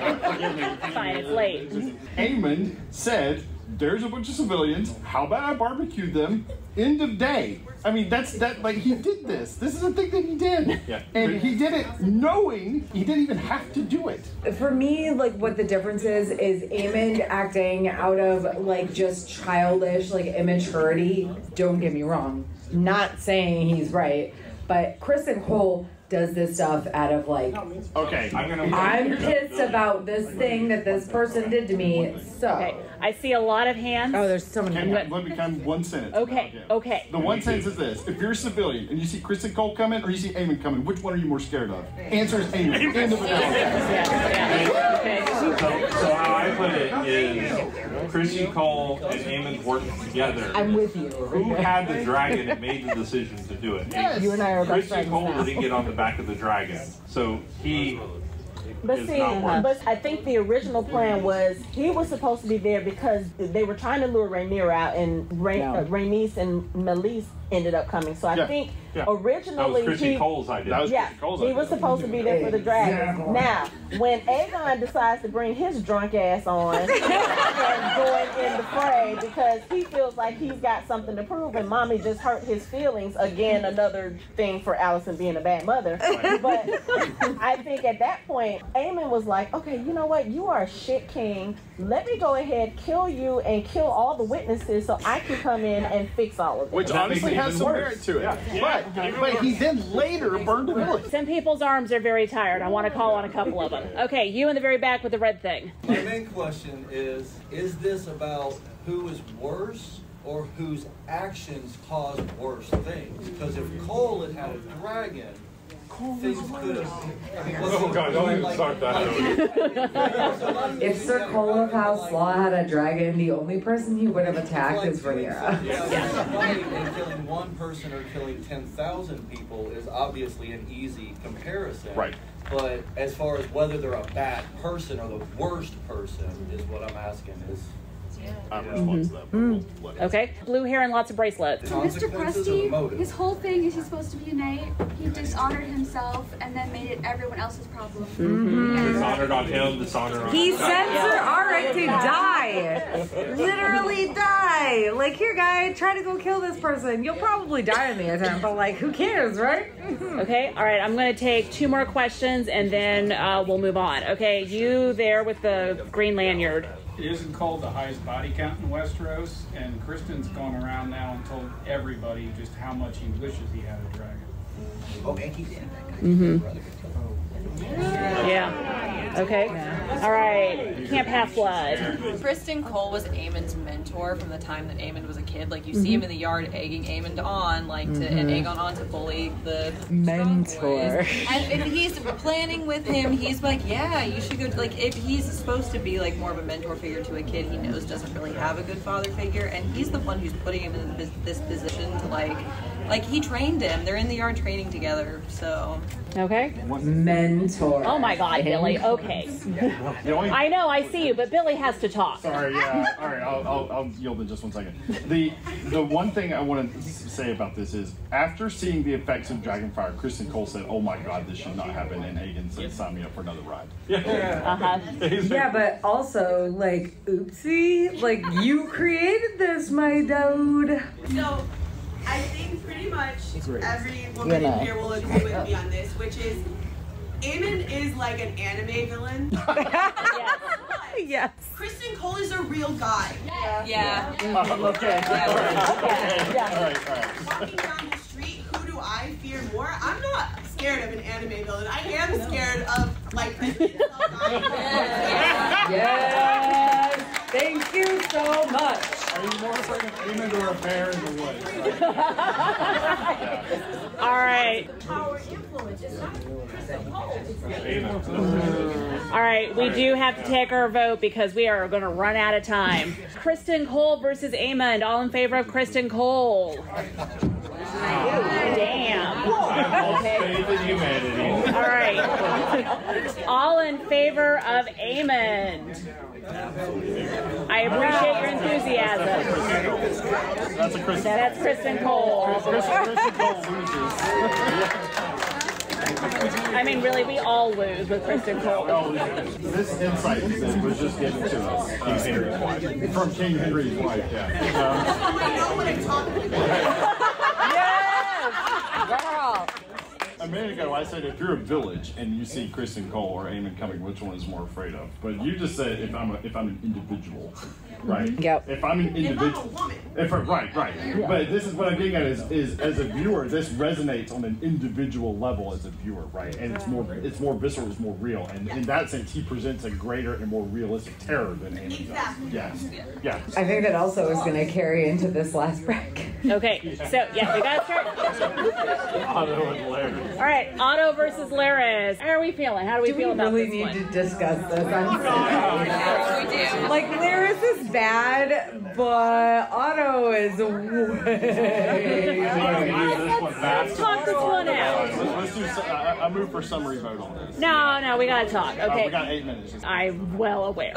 Fine, it's late. Aemon said, there's a bunch of civilians, how about I barbecue them? End of day. I mean, he did this. This is a thing that he did. Yeah. And he did it knowing he didn't even have to do it. For me, like, what the difference is Aemon acting out of, like, just childish, like, immaturity. Don't get me wrong. Not saying he's right, but Kristen Cole does this stuff out of like, okay, I'm pissed about this thing that this person did to me. So okay, I see a lot of hands. Oh, there's so many. Let me come one sentence. Okay. The one sentence is this: if you're a civilian and you see Kristen Cole coming or you see Aemon coming, which one are you more scared of? Answer is Aemon. End of So how I put it is, Kristen Cole and Aemon worked together. I'm with you. Who had the dragon and made the decision to do it? Yes. You and I are best Kristen friends Cole now. didn't get on the back of the dragon, so he. But I think the original plan was he was supposed to be there because they were trying to lure Rhaenyra out, and Rhaenys and Meleys ended up coming. So I think originally that was Kristen Cole's idea. He was supposed to be there for the dragons. Now, when Aegon decides to bring his drunk ass on and join in the fray because he feels like he's got something to prove, and Mommy just hurt his feelings again. Another thing for Alicent being a bad mother. But I think at that point, Aemon was like, okay, you know what? You are a shit king. Let me go ahead, kill you, and kill all the witnesses so I can come in and fix all of it. Which honestly has some merit to it. But he then later burned a village. Some people's arms are very tired. I want to call on a couple of them. Okay, you in the very back with the red thing. My main question is this about who is worse or whose actions cause worse things? Because if Cole had a dragon, things could have. Oh God! Don't even start that. If Sir Cole of House Law had a dragon, the only person he would have attacked is Rhaenyra. And killing one person or killing 10,000 people is obviously an easy comparison. Right. But as far as whether they're a bad person or the worst person is what I'm asking is. I'm responsible to that. Okay. Blue hair and lots of bracelets. So Mr. Krusty, his whole thing is he's supposed to be a knight. He dishonored himself and then made it everyone else's problem. Dishonored on him, dishonored on He sent Sir Arik to die. Literally die. Like, here, guy, try to go kill this person. You'll probably die in the attempt, but like, who cares, right? Okay, all right, I'm going to take 2 more questions and then we'll move on. Okay, you there with the green lanyard. It isn't called the highest body count in Westeros, and Kristen's gone around now and told everybody just how much he wishes he had a dragon. Oh, and he's in that guy. Yeah. Okay. All right. Camp Half-Blood. Kristen Cole was Aemon's mentor from the time that Aemon was a kid. Like, you see him in the yard egging Aemon on, like, to and Aegon on to bully the mentor. And if he's planning with him, he's like, yeah, you should go. Like, if he's supposed to be like more of a mentor figure to a kid he knows doesn't really have a good father figure, and he's the one who's putting him in this position to like Like, he trained him. They're in the yard training together, so. Okay. Mentor. Oh my God, Billy. Okay. I know, I see you, but Billy has to talk. Sorry, yeah. All right, I'll yield in just 1 second. The one thing I want to say about this is, after seeing the effects of Dragonfire, Kristen Cole said, "Oh my God, this should not happen," and Hagen said, "Sign me up for another ride." Yeah, but also, like, oopsie, like, you created this, my dude. So, I think pretty much every woman in here will agree with me on this, which is Aemon is like an anime villain. Yes. Kristen Cole is a real guy. Yeah. Okay. Yeah. All right. Walking down the street, who do I fear more? I'm not scared of an anime villain. I am scared of, like, Yes. Thank you so much. Are you more afraid of Aemon or a bear in the woods? All right. Power influence. It's not Kristen Cole. All right, we do have to take our vote because we are going to run out of time. Kristen Cole versus Aemon. All in favor of Kristen Cole? Damn. Okay. Faith in humanity. All right. All in favor of Aemon. I appreciate your enthusiasm. That's a Kristen. That's Kristen Cole. Kristen Cole loses. I mean, really, we all lose with Kristen Cole. This insight was just given to us from King Henry's wife. Yes! Girl! A minute ago, I said if you're a village and you see Kristen Cole or Aemon coming, which one is more afraid of? But you just said if I'm an individual, right? Yep. If I'm an individual, right. Yeah. But this is what I'm getting at is as a viewer, this resonates on an individual level as a viewer, right? And it's more visceral, it's more real, and in that sense, he presents a greater and more realistic terror than Aemon does. Yes. Yeah. I think that also is going to carry into this last bracket. Okay, so yeah, we got to start. Otto and Larry. All right, Otto versus Laris. How are we feeling? How do we feel about this one? Do we really need to discuss this? I'm sorry. We do. Like, Laris is bad, but Otto is way. Let's talk this one out. Let's do. I move for summary vote on this. No, we gotta talk. Okay. We got 8 minutes. I'm well aware.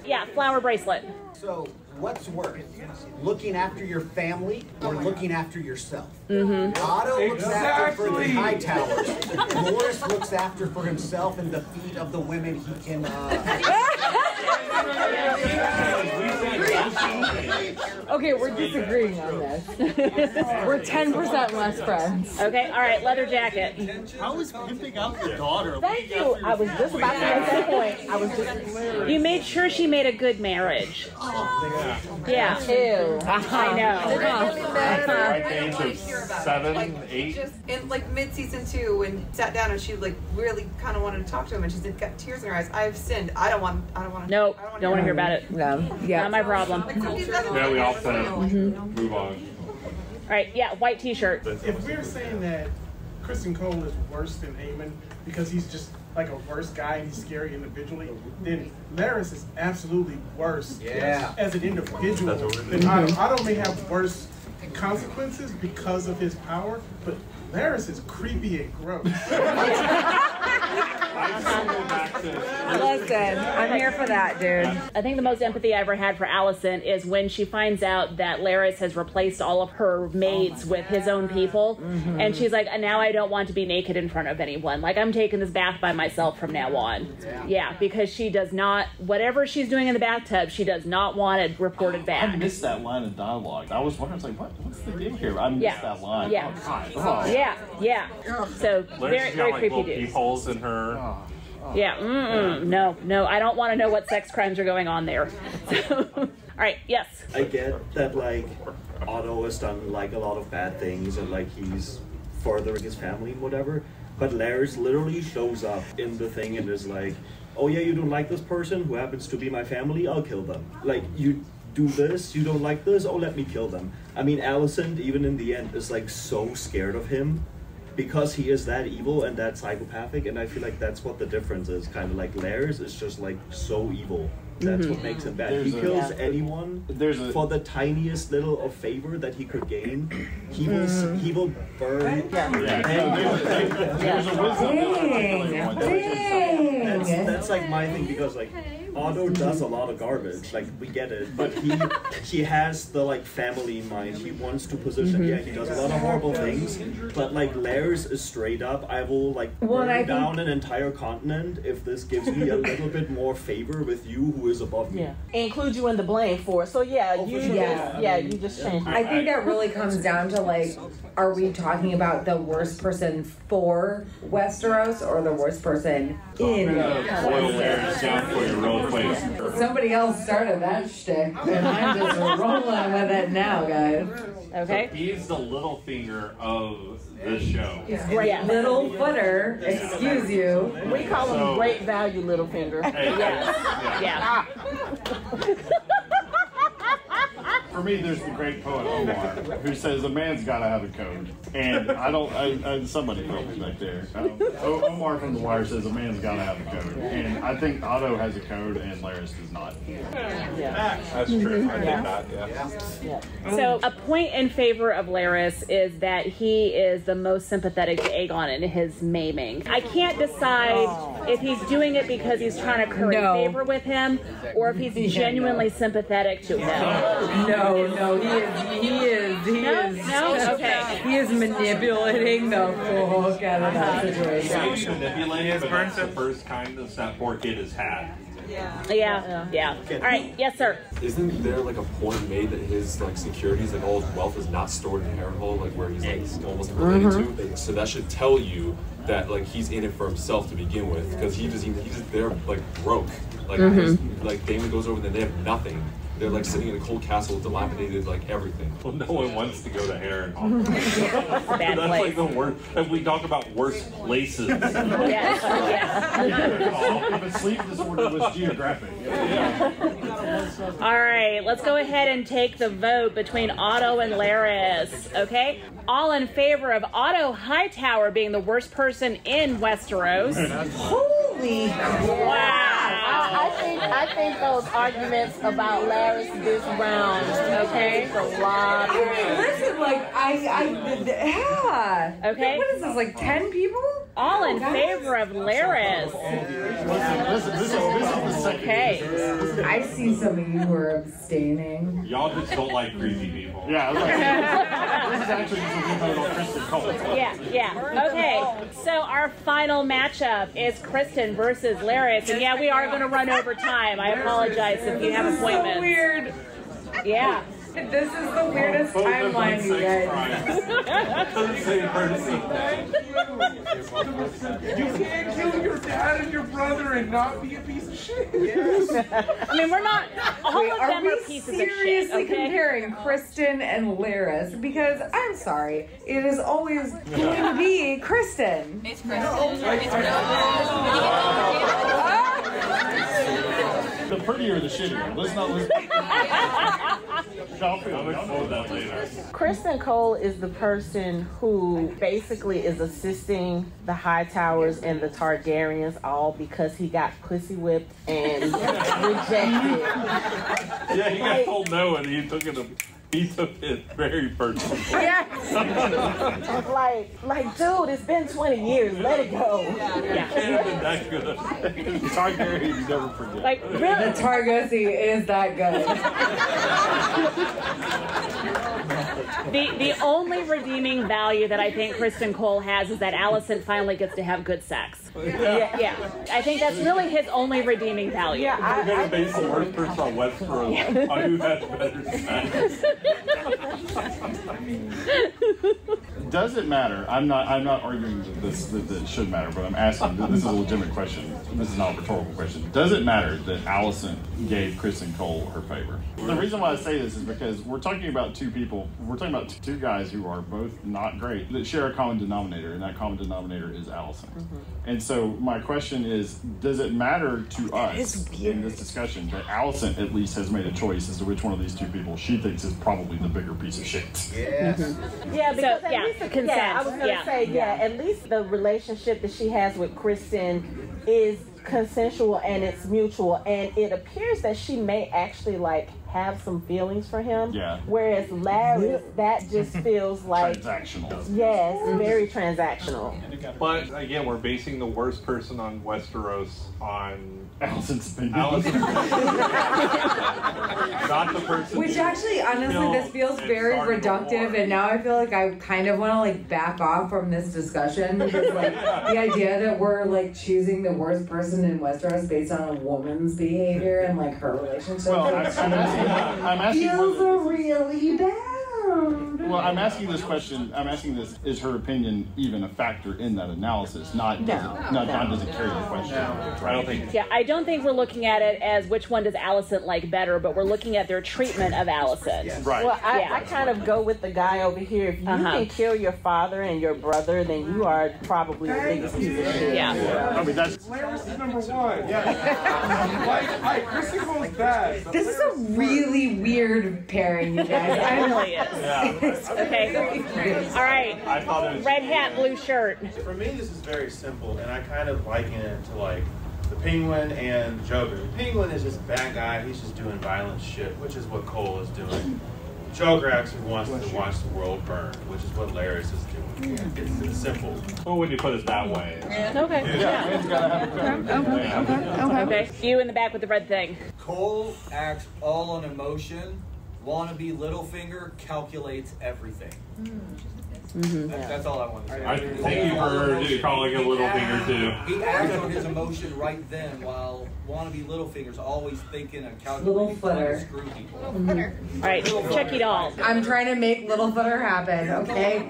Yeah, flower bracelet. So, what's worse, looking after your family or looking after yourself? Otto looks after for the high towers. Morris looks after for himself and the feet of the women he can. Okay, we're disagreeing on this. We're 10% less friends. Okay, all right, leather jacket. How is pimping out the daughter? Thank you. I was just about to make that point. You made sure she made a good marriage. Yeah. Ew. I know. At the age of 7, 8. Just in like mid-season 2, when sat down and she like really kind of wanted to talk to him, and she's got tears in her eyes. I've sinned. I don't want to. Nope. Don't want to hear about it. No. Yeah. Not my problem. Yeah, we all said move on. All right. Yeah. White T-shirt. If we're saying that Kristen Cole is worse than Aemon because he's just like a worse guy and he's scary individually, then Laris is absolutely worse as an individual than Otto. Otto may have worse consequences because of his power, but Laris is creepy and gross. Listen, I'm here for that, dude. I think the most empathy I ever had for Allison is when she finds out that Laris has replaced all of her maids with his own people. And she's like, now I don't want to be naked in front of anyone. Like, I'm taking this bath by myself from now on. Yeah, because she does not, whatever she's doing in the bathtub, she does not want it reported back. I missed that line of dialogue. I was wondering, what's the deal here? I missed that line. Yeah. Oh, God. Yeah. So, very, very creepy little dude. peepholes in her. Yeah, no, I don't want to know what sex crimes are going on there. All right, yes. I get that, like, Otto has done, like, a lot of bad things and, like, he's furthering his family and whatever, but Laris literally shows up in the thing and is like, oh yeah, you don't like this person who happens to be my family? I'll kill them. Like, you do this, you don't like this? Oh, let me kill them. I mean, Alicent, even in the end, is, like, so scared of him because he is that evil and that psychopathic, and I feel like that's what the difference is. Kind of like Laris is just like so evil That's what makes him bad. He kills anyone for the tiniest little of favor that he could gain. He will burn. There's a wisdom. That's like my thing, because like Otto does a lot of garbage, like we get it, but he has the like family in mind. He wants to position. Yeah, he does a lot of horrible things, but like Lares is straight up. I will like burn down an entire continent if this gives me a little bit more favor with you who is above me. Yeah, include you in the blame for it. So you just changed. I think that really comes down to like, are we talking about the worst person for Westeros or the worst person in Westeros? Somebody else started that shtick, and I'm just rolling with it now, guys. Okay. So he's the little finger of the show. Great little footer, excuse you. We call him great value little finger. Yeah. For me, there's the great poet Omar, who says a man's got to have a code, and I somebody help me back there. Omar from The Wire says a man's got to have a code, and I think Otto has a code and Lares does not. That's true. I think that. So a point in favor of Lares is that he is the most sympathetic to Aegon in his maiming. I can't decide if he's doing it because he's trying to curry favor with him, or if he's genuinely sympathetic to him. No, he is. Okay. He is manipulating the fuck out of that situation. He's manipulating, but that's the first kindness that poor kid has had. Yeah. All right, yes, sir. Isn't there like a point made that his like securities and all his wealth is not stored in Harrenhal, like where he's like almost related to? So that should tell you that like he's in it for himself to begin with, because he's just there like broke. Like like Daemon goes over there, they have nothing. They're like sitting in a cold castle, dilapidated, like everything. Well, no one wants to go to Harrenhal. Bad That's place. like the worst. If we talk about worst places. If a sleep disorder was geographic. All right, let's go ahead and take the vote between Otto and Lares, okay? All in favor of Otto Hightower being the worst person in Westeros. Holy wow. I think those arguments about Lares this round, okay, it's a lot. I mean, listen, like yeah. Okay. What is this, like 10 people? All in favor of Lares. Listen, this is the second. Okay. I see some of you who are abstaining. Y'all just don't like creepy people. Yeah, this is actually just a vote on Kristen Cole. Yeah. Okay, so our final matchup is Kristen versus Lares. And yeah, we are going to run over time. I apologize if you have appointments. So weird. Yeah. This is the weirdest timeline, you guys. You can't kill your dad and your brother and not be a piece of shit. I mean, we're not. All of them are pieces of shit. Seriously Okay? comparing Kristen and Lares, because I'm sorry, it is always going to be Kristen. It's Kristen. The prettier the shittier. Let's not listen. I'll explode that later. Kristen Cole is the person who basically is assisting the Hightowers and the Targaryens, all because he got pussy whipped and rejected. Yeah, he got told no, and he took it very personally. Yes. like, dude, it's been 20 years. Let it go. Yeah. It can't have been that good. Targaryen never forget. Like, really? The Targosi is that good. The only redeeming value that I think Kristen Cole has is that Alicent finally gets to have good sex. Yeah. I think that's really his only redeeming value. We're going to base the worst person on Westeros on who has better sex. Does it matter? I'm not arguing that it should matter, but I'm asking. This is a legitimate question. This is not a rhetorical question. Does it matter that Alicent gave Kristen Cole her favor? The reason why I say this is because we're talking about two people. We're talking about two guys who are both not great, that share a common denominator, and that common denominator is Alicent. And so my question is, does it matter to us in this discussion that Alicent at least has made a choice as to which one of these two people she thinks is probably the bigger piece of shit? Yeah, because at least consent. I was going to say, at least the relationship that she has with Kristen is consensual and it's mutual, and it appears that she may actually like have some feelings for him. Yeah. Whereas Larry, that just feels like transactional. Yes, very transactional. But again, we're basing the worst person on Westeros on Allison's opinion. Not the person. Which actually, honestly, this feels very reductive, and now I feel like I kind of want to like back off from this discussion because like the idea that we're like choosing the worst person in Westeros based on a woman's behavior and like her relationship I'm asking feels really bad. Well, I'm asking this question. I'm asking this: is her opinion even a factor in that analysis? Not does it carry the question? I don't think. Yeah, I don't think we're looking at it as which one does Alicent like better, but we're looking at their treatment of Alicent. Right. Well, I kind of go with the guy over here. If you can kill your father and your brother, then you are probably the biggest piece of shit. Yeah. I mean, that's Larys is number one. Yeah. like, Kristen Cole's bad. This is a really weird pairing, you guys. It really is. Yeah. Okay. All right. I thought it was red hat, blue shirt. For me, this is very simple, and I kind of liken it to like the Penguin and the Joker. The Penguin is just a bad guy. He's just doing violent shit, which is what Cole is doing. Joker actually wants to watch the world burn, which is what Larys is doing. It's simple. Well, when you put it that way. Okay. yeah. It's gotta have a Okay. You in the back with the red thing. Cole acts all on emotion. Wannabe Littlefinger calculates everything. That's all I want to say. Thank you for calling it Littlefinger too. He acts on his emotion right then, while wannabe Littlefinger's always thinking and calculating to screw people. All right, Chucky doll. I'm trying to make Littlefinger happen, okay?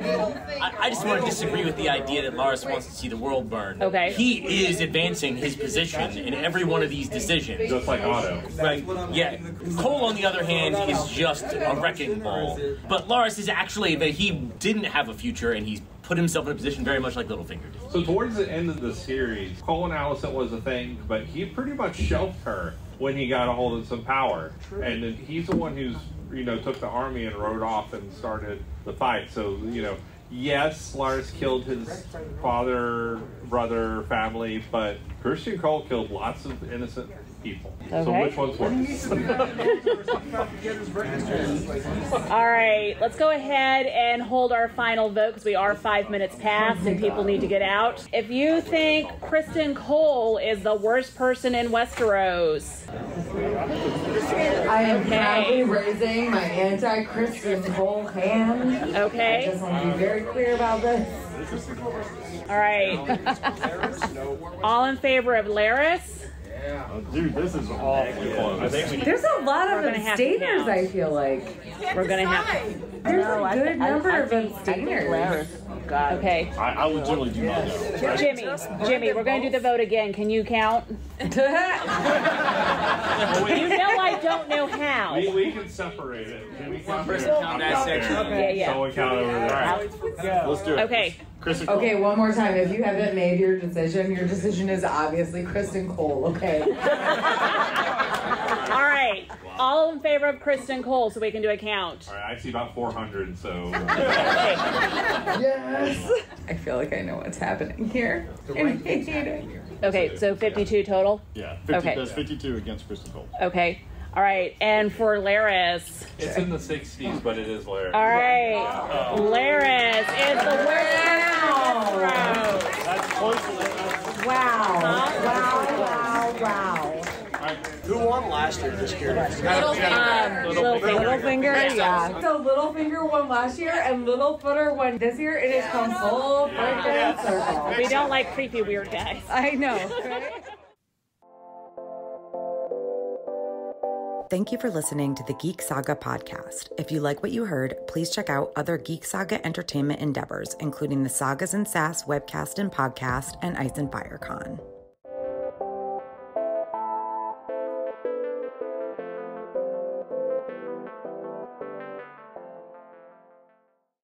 I just want to disagree with the idea that Larys wants to see the world burn. Okay. He is advancing his position in every one of these decisions. Just like Otto. Right. Yeah. Cole, on the other hand, is just a wrecking ball. But Larys is actually that he didn't have a future, and he's put himself in a position very much like Littlefinger did. So towards the end of the series, Cole and Alicent was a thing, but he pretty much shelved her when he got a hold of some power. And then he's the one who's, took the army and rode off and started the fight. So, yes, Larys killed his father, brother, family, but Christian Cole killed lots of innocent people. Okay. So which one's worse? All right, let's go ahead and hold our final vote because we are 5 minutes past and people need to get out. If you think Kristen Cole is the worst person in Westeros, I am proudly raising my anti-Kristen Cole hand. Okay. I just want to be very clear about this. All right. All in favor of Larys? Oh, dude, this is awfully close. There's a lot of abstainers, I feel like. We're going to have... There's a good number of abstainers. Okay. I legitimately do not know. Jimmy, we're going to do the vote again. Can you count? You know I don't know how. We can separate it. Can we count that section? Yeah. Someone count over there. Let's do it. Okay. Okay, one more time. If you haven't made your decision is obviously Kristen Cole, okay? All right. All in favor of Kristen Cole so we can do a count. All right, I see about 400, so... Yes! I feel like I know what's happening here. Okay, so 52 total? Yeah, 50, okay. That's 52 against Kristen Cole. Okay. All right, and for Larys. It's in the 60s, but it is Larys. All right. Larys is the worst person. That's close to Wow. Who won last year this year? Littlefinger, yeah. So Littlefinger won last year and Littlefinger won this year. It has come full freaking circle. We don't like creepy weird guys. I know, right? Thank you for listening to the Geek Saga podcast. If you like what you heard, please check out other Geek Saga entertainment endeavors, including the Sagas and Sass webcast and podcast and Ice and Fire Con.